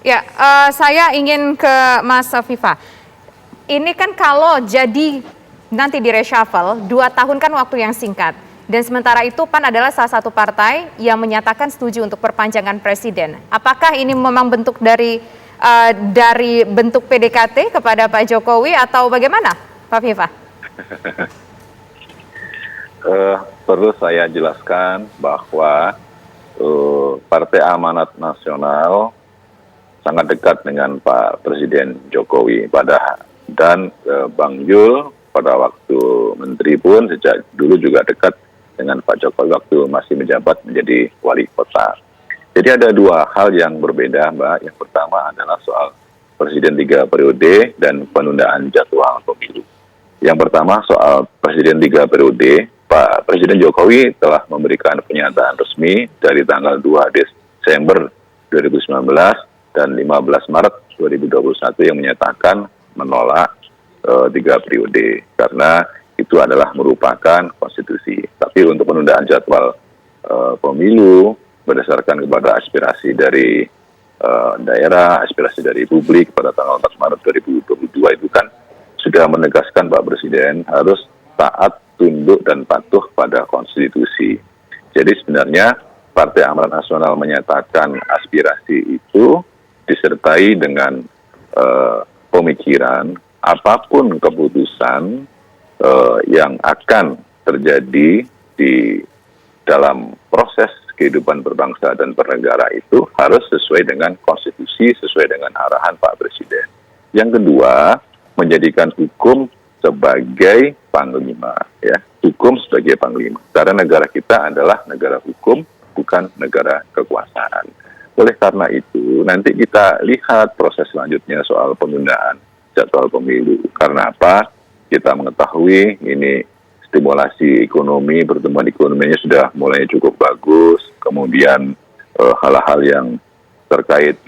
Ya, saya ingin ke Mas Viva. Ini kan kalau jadi nanti di reshuffle, 2 tahun kan waktu yang singkat. Dan sementara itu PAN adalah salah satu partai yang menyatakan setuju untuk perpanjangan presiden. Apakah ini memang bentuk dari bentuk PDKT kepada Pak Jokowi atau bagaimana, Pak Viva? Perlu saya jelaskan bahwa Partai Amanat Nasional sangat dekat dengan Pak Presiden Jokowi dan Bang Yul pada waktu menteri pun sejak dulu juga dekat dengan Pak Jokowi waktu masih menjabat menjadi wali kota. Jadi ada dua hal yang berbeda, Mbak. Yang pertama adalah soal Presiden 3 periode dan penundaan jadwal pemilu. Yang pertama soal Presiden 3 periode, Pak Presiden Jokowi telah memberikan pernyataan resmi dari tanggal 2 Desember 2019 dan 15 Maret 2021 yang menyatakan menolak 3 periode karena itu adalah merupakan konstitusi. Tapi untuk penundaan jadwal pemilu berdasarkan kepada aspirasi dari daerah, aspirasi dari publik pada tanggal 4 Maret 2022 itu kan sudah menegaskan Pak Presiden harus taat, tunduk, dan patuh pada konstitusi. Jadi sebenarnya Partai Amanat Nasional menyatakan aspirasi itu disertai dengan pemikiran apapun keputusan yang akan terjadi di dalam proses kehidupan berbangsa dan bernegara itu harus sesuai dengan konstitusi, sesuai dengan arahan Pak Presiden. Yang kedua, menjadikan hukum sebagai panglima, ya, hukum sebagai panglima. Karena negara kita adalah negara hukum, bukan negara kekuasaan. Oleh karena itu, nanti kita lihat proses selanjutnya soal penundaan jadwal pemilu. Karena apa? Kita mengetahui ini stimulasi ekonomi, pertumbuhan ekonominya sudah mulai cukup bagus. Kemudian hal-hal yang terkait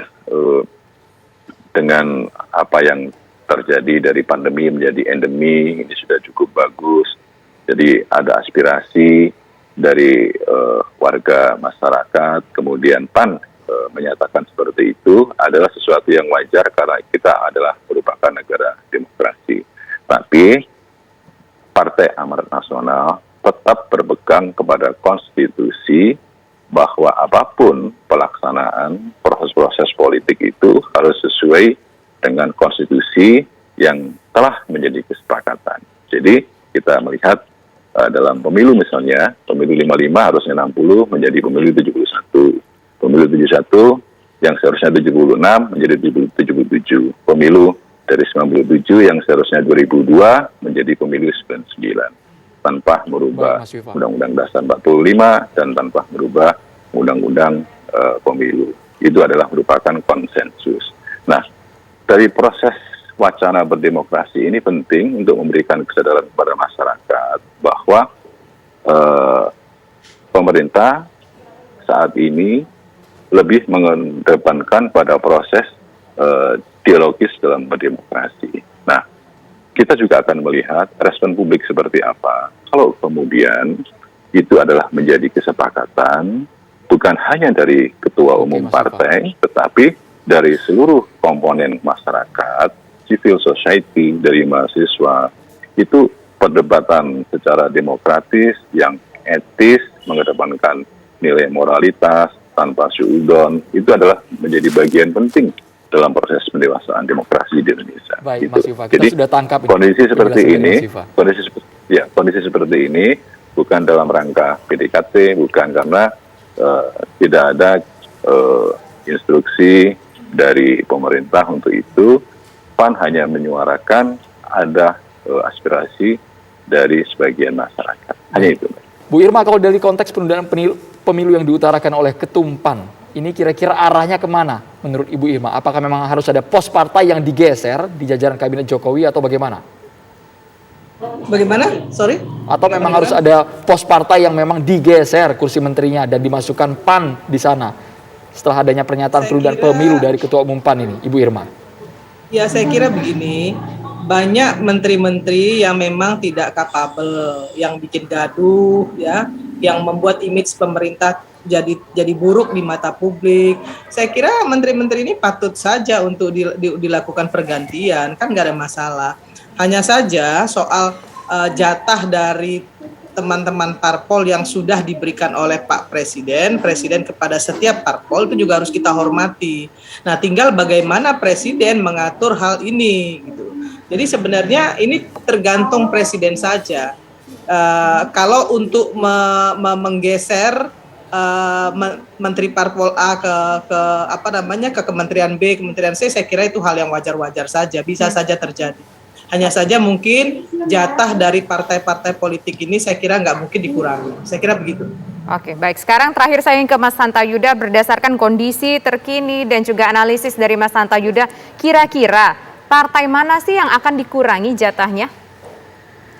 dengan apa yang terjadi dari pandemi menjadi endemi, ini sudah cukup bagus. Jadi ada aspirasi dari warga masyarakat, kemudian PAN menyatakan seperti itu adalah sesuatu yang wajar karena kita adalah merupakan negara demokrasi. Tapi Partai Amanat Nasional tetap berpegang kepada konstitusi bahwa apapun pelaksanaan proses-proses politik itu harus sesuai dengan konstitusi yang telah menjadi kesepakatan. Jadi kita melihat dalam pemilu misalnya, pemilu 55 harusnya 60 menjadi pemilu 71. Pemilu 71 yang seharusnya 76 menjadi 77. Pemilu dari 97 yang seharusnya 2002 menjadi pemilu 99. Tanpa merubah Undang-Undang Dasar 45 dan tanpa merubah Undang-Undang Pemilu. Itu adalah merupakan konsensus. Nah, dari proses wacana berdemokrasi ini penting untuk memberikan kesadaran kepada masyarakat bahwa pemerintah saat ini lebih mengedepankan pada proses dialogis dalam berdemokrasi. Nah, kita juga akan melihat respon publik seperti apa. Kalau kemudian itu adalah menjadi kesepakatan bukan hanya dari ketua umum partai, tetapi dari seluruh komponen masyarakat, civil society, dari mahasiswa, itu perdebatan secara demokratis yang etis, mengedepankan nilai moralitas, tanpa suudon, itu adalah menjadi bagian penting dalam proses pendewasaan demokrasi di Indonesia. Baik, gitu. Mas Viva, kita jadi sudah tangkap kondisi seperti ini, kondisi seperti ini bukan dalam rangka PDKT, bukan karena tidak ada instruksi dari pemerintah untuk itu. PAN hanya menyuarakan ada aspirasi dari sebagian masyarakat. Hanya itu. Bu Irma, kalau dari konteks penundaan pemilu yang diutarakan oleh Ketum PAN, ini kira-kira arahnya kemana menurut Ibu Irma? Apakah memang harus ada pos partai yang digeser di jajaran kabinet Jokowi atau bagaimana? Bagaimana? Sorry? Atau memang harus ada pos partai yang memang digeser kursi menterinya dan dimasukkan PAN di sana setelah adanya pernyataan penundaan pemilu dari Ketua Umum PAN ini, Ibu Irma? Ya, saya kira begini, banyak menteri-menteri yang memang tidak kapabel, yang bikin gaduh, ya, yang membuat image pemerintah jadi buruk di mata publik. Saya kira menteri-menteri ini patut saja untuk dilakukan pergantian, kan nggak ada masalah. Hanya saja soal jatah dari teman-teman parpol yang sudah diberikan oleh Pak Presiden kepada setiap parpol itu juga harus kita hormati. Nah, tinggal bagaimana Presiden mengatur hal ini, gitu. Jadi sebenarnya ini tergantung Presiden saja. Kalau untuk menggeser Menteri Parpol A ke Kementerian B, Kementerian C, saya kira itu hal yang wajar-wajar saja, bisa saja terjadi. Hanya saja mungkin jatah dari partai-partai politik ini saya kira nggak mungkin dikurangi. Saya kira begitu. Oke, baik. Sekarang terakhir saya ingin ke Mas Hanta Yuda, berdasarkan kondisi terkini dan juga analisis dari Mas Hanta Yuda, kira-kira partai mana sih yang akan dikurangi jatahnya?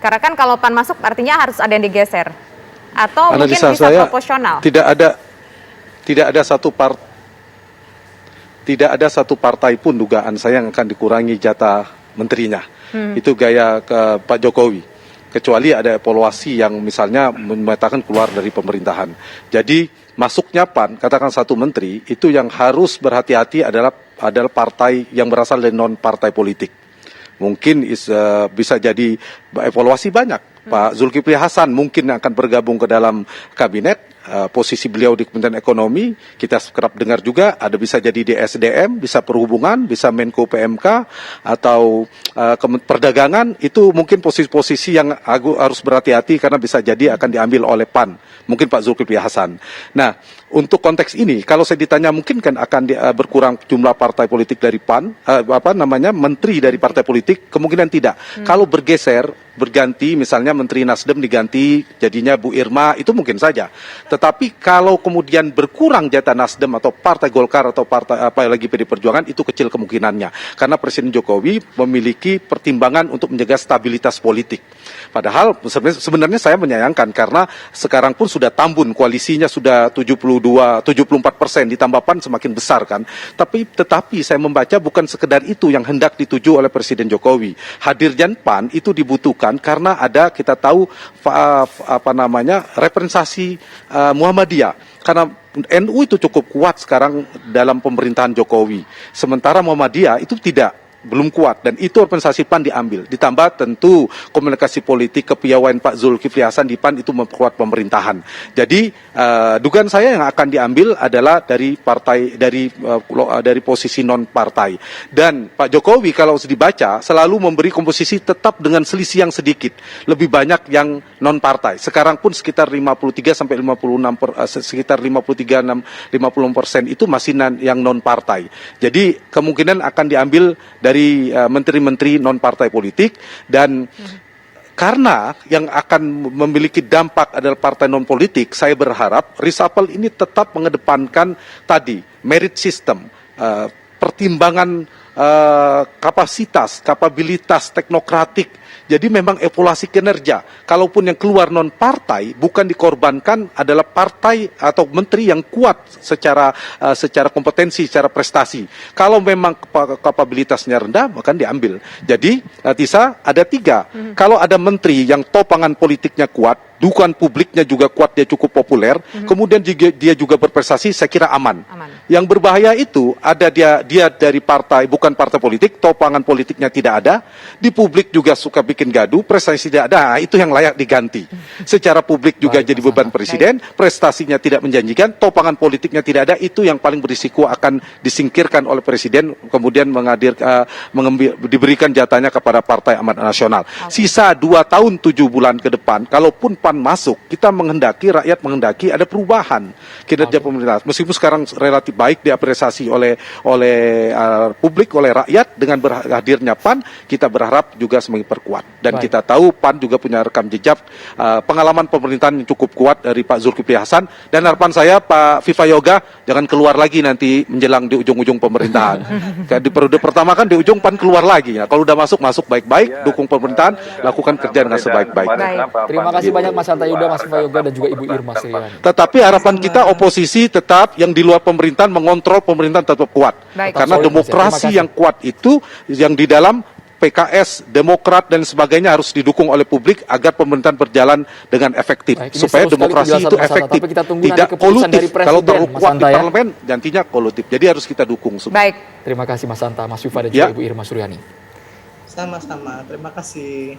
Karena kan kalau PAN masuk artinya harus ada yang digeser. Atau Analisa mungkin bisa saya, proporsional? Tidak ada satu partai pun dugaan saya yang akan dikurangi jatah menterinya. Itu gaya ke Pak Jokowi. Kecuali ada evaluasi yang misalnya menyatakan keluar dari pemerintahan. Jadi masuknya PAN, katakan satu menteri, itu yang harus berhati-hati adalah partai yang berasal dari non partai politik. Mungkin bisa jadi evaluasi banyak. Pak Zulkifli Hasan mungkin akan bergabung ke dalam kabinet. Posisi beliau di Kementerian Ekonomi, kita kerap dengar juga ada bisa jadi di SDM, bisa perhubungan, bisa Menko PMK, atau perdagangan. Itu mungkin posisi-posisi yang harus berhati-hati karena bisa jadi akan diambil oleh PAN. Mungkin Pak Zulkifli Hasan. Nah, untuk konteks ini, kalau saya ditanya mungkin kan akan berkurang jumlah partai politik dari PAN, menteri dari partai politik, kemungkinan tidak. Kalau berganti, misalnya Menteri Nasdem diganti jadinya Bu Irma, itu mungkin saja. Tetapi kalau kemudian berkurang jatah Nasdem atau Partai Golkar atau partai apalagi PD Perjuangan, itu kecil kemungkinannya. Karena Presiden Jokowi memiliki pertimbangan untuk menjaga stabilitas politik. Padahal sebenarnya saya menyayangkan karena sekarang pun sudah tambun, koalisinya sudah 74%, ditambah PAN semakin besar kan. Tetapi saya membaca bukan sekedar itu yang hendak dituju oleh Presiden Jokowi. Hadirnya PAN itu dibutuhkan karena ada, kita tahu representasi Muhammadiyah. Karena NU itu cukup kuat sekarang dalam pemerintahan Jokowi. Sementara Muhammadiyah itu belum kuat, dan itu organisasi PAN diambil. Ditambah tentu komunikasi politik kepiawaian Pak Zulkifli Hasan di PAN itu memperkuat pemerintahan. Jadi dugaan saya yang akan diambil adalah dari partai, dari posisi non partai. Dan Pak Jokowi kalau dibaca selalu memberi komposisi tetap dengan selisih yang sedikit, lebih banyak yang non partai. Sekarang pun sekitar 53 sampai 56 sekitar 50% itu masih yang non partai. Jadi kemungkinan akan diambil dari menteri-menteri non-partai politik, dan karena yang akan memiliki dampak adalah partai non-politik, saya berharap reshuffle ini tetap mengedepankan tadi merit system, pertimbangan kapabilitas teknokratik. Jadi memang evaluasi kinerja. Kalaupun yang keluar non partai bukan dikorbankan adalah partai atau menteri yang kuat secara kompetensi, secara prestasi. Kalau memang kapabilitasnya rendah, maka diambil. Jadi Tisa, ada 3. Kalau ada menteri yang topangan politiknya kuat, dukungan publiknya juga kuat, dia cukup populer, kemudian dia juga berprestasi, saya kira aman. Yang berbahaya itu ada dia dari partai, bukan partai politik, topangan politiknya tidak ada, di publik juga suka bikin gaduh, prestasi tidak ada, itu yang layak diganti. Secara publik juga jadi beban presiden, prestasinya tidak menjanjikan, topangan politiknya tidak ada, itu yang paling berisiko akan disingkirkan oleh presiden, kemudian diberikan jatahnya kepada Partai Amanat Nasional. Sisa 2 tahun 7 bulan ke depan, kalaupun PAN masuk, kita rakyat menghendaki ada perubahan kinerja pemerintah. Meskipun sekarang relatif baik diapresiasi oleh publik, oleh rakyat, dengan hadirnya PAN, kita berharap juga semakin perkuat. Dan kita tahu PAN juga punya rekam jejak pengalaman pemerintahan yang cukup kuat dari Pak Zulkifli Hasan, dan harapan saya Pak Viva Yoga jangan keluar lagi nanti menjelang di ujung-ujung pemerintahan. Di periode pertama kan di ujung PAN keluar lagi. Ya. Kalau udah masuk baik-baik, dukung pemerintahan, lakukan kerja dengan sebaik-baiknya. Terima kasih banyak Mas Hanta Yuda, Mas Viva Yoga, dan juga Ibu Irma Sriani. Tetapi harapan kita oposisi tetap yang di luar pemerintahan mengontrol pemerintahan tetap kuat. Karena demokrasi yang kuat itu yang di dalam PKS, Demokrat dan sebagainya harus didukung oleh publik agar pemerintahan berjalan dengan efektif. Baik, ini Supaya seru sekali demokrasi penjelasan itu Mas Hanta, efektif, tapi kita tunggu tidak nanti keputusan dari kolutif. Kalau Presiden, terlalu Mas kuat di Hanta, ya. parlemen, nantinya kolutif. Jadi harus kita dukung semua. Baik. Terima kasih Mas Hanta, Mas Viva dan Ya. juga Ibu Irma Suryani. Sama-sama, terima kasih.